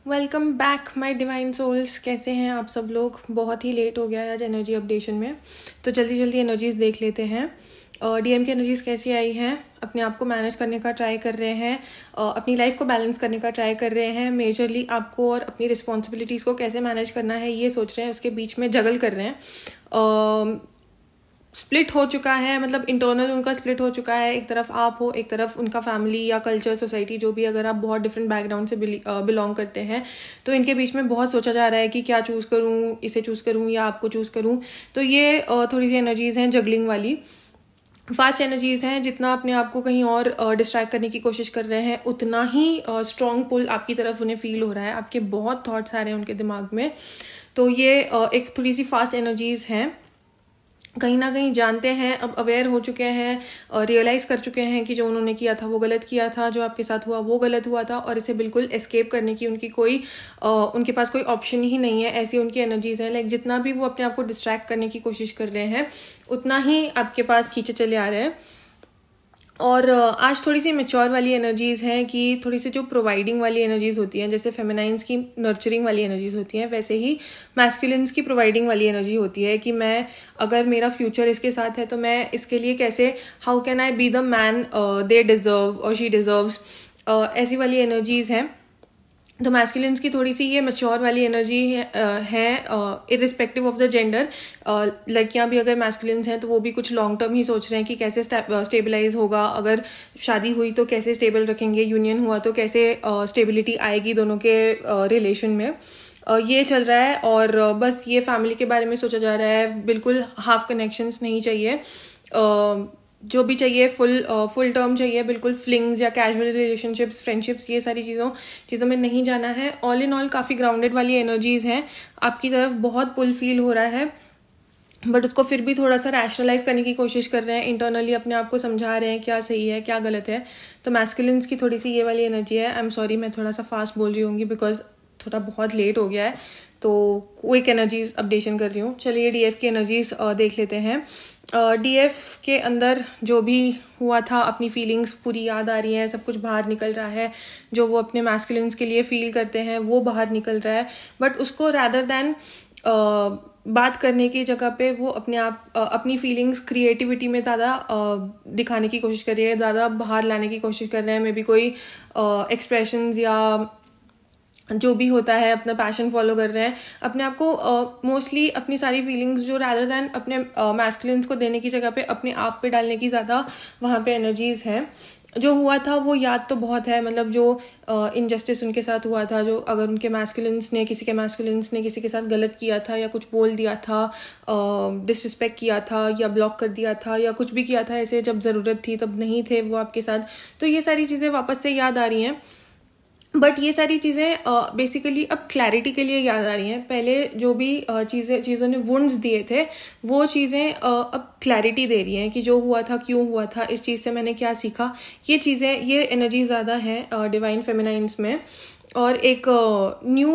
Welcome back my divine souls. कैसे हैं आप सब लोग? बहुत ही लेट हो गया है आज एनर्जी अपडेशन में, तो जल्दी जल्दी एनर्जीज देख लेते हैं। डीएम की एनर्जीज कैसी आई हैं? अपने आप को मैनेज करने का ट्राई कर रहे हैं, अपनी लाइफ को बैलेंस करने का ट्राई कर रहे हैं। मेजरली आपको और अपनी रिस्पॉन्सिबिलिटीज़ को कैसे मैनेज करना है ये सोच रहे हैं, उसके बीच में जगल कर रहे हैं। स्प्लिट हो चुका है, मतलब इंटरनल उनका स्प्लिट हो चुका है। एक तरफ आप हो, एक तरफ उनका फैमिली या कल्चर, सोसाइटी, जो भी। अगर आप बहुत डिफरेंट बैकग्राउंड से बिलोंग करते हैं तो इनके बीच में बहुत सोचा जा रहा है कि क्या चूज़ करूँ, इसे चूज़ करूँ या आपको चूज़ करूँ। तो ये थोड़ी सी एनर्जीज़ हैं जगलिंग वाली, फास्ट एनर्जीज़ हैं। जितना अपने आप को कहीं और डिस्ट्रैक्ट करने की कोशिश कर रहे हैं, उतना ही स्ट्रॉन्ग पुल आपकी तरफ उन्हें फील हो रहा है। आपके बहुत थॉट्स आ रहे हैं उनके दिमाग में। तो ये एक थोड़ी सी फास्ट एनर्जीज़ हैं। कहीं ना कहीं जानते हैं, अब अवेयर हो चुके हैं, रियलाइज़ कर चुके हैं कि जो उन्होंने किया था वो गलत किया था, जो आपके साथ हुआ वो गलत हुआ था, और इसे बिल्कुल एस्केप करने की उनके पास कोई ऑप्शन ही नहीं है। ऐसी उनकी एनर्जीज़ हैं। लाइक जितना भी वो अपने आप को डिस्ट्रैक्ट करने की कोशिश कर रहे हैं, उतना ही आपके पास खींचे चले आ रहे हैं। और आज थोड़ी सी मैच्योर वाली एनर्जीज़ हैं कि थोड़ी सी जो प्रोवाइडिंग वाली एनर्जीज़ होती हैं, जैसे फेमिनाइन्स की नर्चरिंग वाली एनर्जीज़ होती हैं, वैसे ही मैस्कुलिन्स की प्रोवाइडिंग वाली एनर्जी होती है कि मैं, अगर मेरा फ्यूचर इसके साथ है तो मैं इसके लिए कैसे, how can I be the man they deserve और शी डिज़र्व्स, ऐसी वाली एनर्जीज़ हैं। तो मैस्कुलिन्स की थोड़ी सी ये मैच्योर वाली एनर्जी है, इरिस्पेक्टिव ऑफ द जेंडर। लड़कियां भी अगर मैस्कुलिन्स हैं तो वो भी कुछ लॉन्ग टर्म ही सोच रहे हैं कि कैसे स्टेबलाइज होगा, अगर शादी हुई तो कैसे स्टेबल रखेंगे, यूनियन हुआ तो कैसे स्टेबिलिटी आएगी दोनों के रिलेशन में। ये चल रहा है। और बस ये फैमिली के बारे में सोचा जा रहा है। बिल्कुल हाफ कनेक्शंस नहीं चाहिए, जो भी चाहिए फुल टर्म चाहिए। बिल्कुल फ्लिंग्स या कैजुअल रिलेशनशिप्स, फ्रेंडशिप्स, ये सारी चीज़ों में नहीं जाना है। ऑल इन ऑल काफ़ी ग्राउंडेड वाली एनर्जीज़ हैं। आपकी तरफ बहुत पुल फील हो रहा है, बट उसको फिर भी थोड़ा सा रैशनलाइज करने की कोशिश कर रहे हैं। इंटरनली अपने आप को समझा रहे हैं क्या सही है क्या गलत है। तो मैस्कुलिन्स की थोड़ी सी ये वाली एनर्जी है। आई एम सॉरी, मैं थोड़ा सा फास्ट बोल रही होंगी बिकॉज थोड़ा बहुत लेट हो गया है, तो क्विक एनर्जीज अपडेशन कर रही हूँ। चलिए डीएफ की एनर्जीज देख लेते हैं। डीएफ के अंदर जो भी हुआ था, अपनी फीलिंग्स पूरी याद आ रही हैं, सब कुछ बाहर निकल रहा है। जो वो अपने मैस्कुलिन्स के लिए फील करते हैं वो बाहर निकल रहा है, बट उसको रैदर दैन बात करने की जगह पे वो अपनी फीलिंग्स क्रिएटिविटी में ज़्यादा दिखाने की कोशिश कर रही है, ज़्यादा बाहर लाने की कोशिश कर रहे हैं। मे बी कोई एक्सप्रेशंस या जो भी होता है, अपना पैशन फॉलो कर रहे हैं। अपने आप को मोस्टली अपनी सारी फीलिंग्स जो रैदर दैन अपने मैस्कुलिन्स को देने की जगह पे अपने आप पे डालने की ज़्यादा वहाँ पे एनर्जीज़ हैं। जो हुआ था वो याद तो बहुत है, मतलब जो इनजस्टिस उनके साथ हुआ था, जो अगर उनके किसी के मैस्कुलिन्स ने किसी के साथ गलत किया था या कुछ बोल दिया था, डिसरिस्पेक्ट किया था या ब्लॉक कर दिया था या कुछ भी किया था ऐसे, जब ज़रूरत थी तब नहीं थे वो आपके साथ। तो ये सारी चीज़ें वापस से याद आ रही हैं, बट ये सारी चीज़ें बेसिकली अब क्लैरिटी के लिए याद आ रही हैं। पहले जो भी चीज़ों ने वुंड्स दिए थे, वो चीज़ें अब क्लैरिटी दे रही हैं कि जो हुआ था क्यों हुआ था, इस चीज़ से मैंने क्या सीखा। ये चीज़ें, ये एनर्जी ज़्यादा है डिवाइन फेमिनाइन्स में। और एक न्यू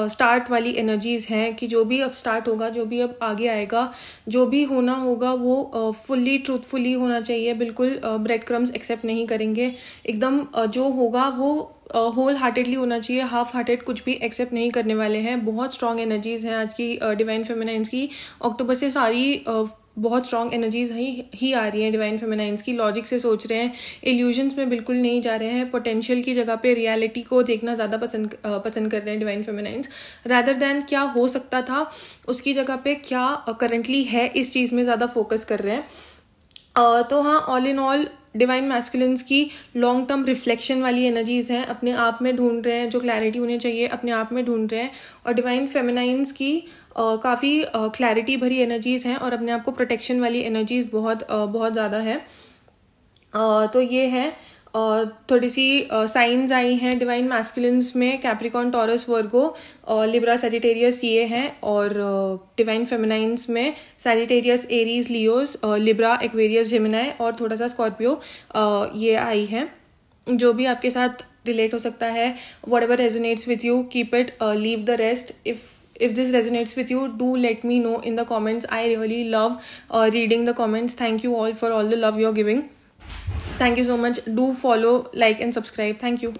स्टार्ट वाली एनर्जीज़ हैं कि जो भी अब स्टार्ट होगा, जो भी अब आगे आएगा, जो भी होना होगा वो फुल्ली ट्रूथफुली होना चाहिए। बिल्कुल ब्रेड क्रम्स एक्सेप्ट नहीं करेंगे। एकदम जो होगा वो होल हार्टेडली होना चाहिए। हाफ हार्टेड कुछ भी एक्सेप्ट नहीं करने वाले हैं। बहुत स्ट्रॉन्ग एनर्जीज़ हैं आज की डिवाइन फेमिनाइन्स की। अक्टूबर से सारी बहुत स्ट्रॉन्ग एनर्जीज ही आ रही हैं डिवाइन फेमिनाइन्स की। लॉजिक से सोच रहे हैं, इल्यूजन्स में बिल्कुल नहीं जा रहे हैं। पोटेंशियल की जगह पे रियलिटी को देखना ज़्यादा पसंद कर रहे हैं डिवाइन फेमिनाइन्स, रैदर दैन क्या हो सकता था उसकी जगह पे क्या करंटली है, इस चीज़ में ज़्यादा फोकस कर रहे हैं। तो हाँ, all in all divine masculines की लॉन्ग टर्म रिफ्लेक्शन वाली एनर्जीज़ हैं। अपने आप में ढूंढ रहे हैं, जो क्लैरिटी उन्हें चाहिए अपने आप में ढूंढ रहे हैं। और डिवाइन फेमिनाइन्स की काफ़ी क्लैरिटी भरी एनर्जीज़ हैं और अपने आप को प्रोटेक्शन वाली एनर्जीज़ बहुत ज़्यादा है। तो ये है। थोड़ी सी साइंस आई हैं डिवाइन मैस्कुलिन्स में। कैप्रिकॉर्न, टॉरस, वर्गो, लिब्रा, सजिटेरियस ये हैं। और डिवाइन फेमिनाइन्स में Sagittarius, Aries, Leos, Libra, Aquarius, Gemini और थोड़ा सा स्कॉर्पियो ये आई हैं। जो भी आपके साथ रिलेट हो सकता है, whatever resonates with you, keep it, leave the rest. If this resonates with you, do let me know in the comments. I really love reading the comments. Thank you all for all the love you're giving. Thank you so much. Do follow, like and subscribe. Thank you.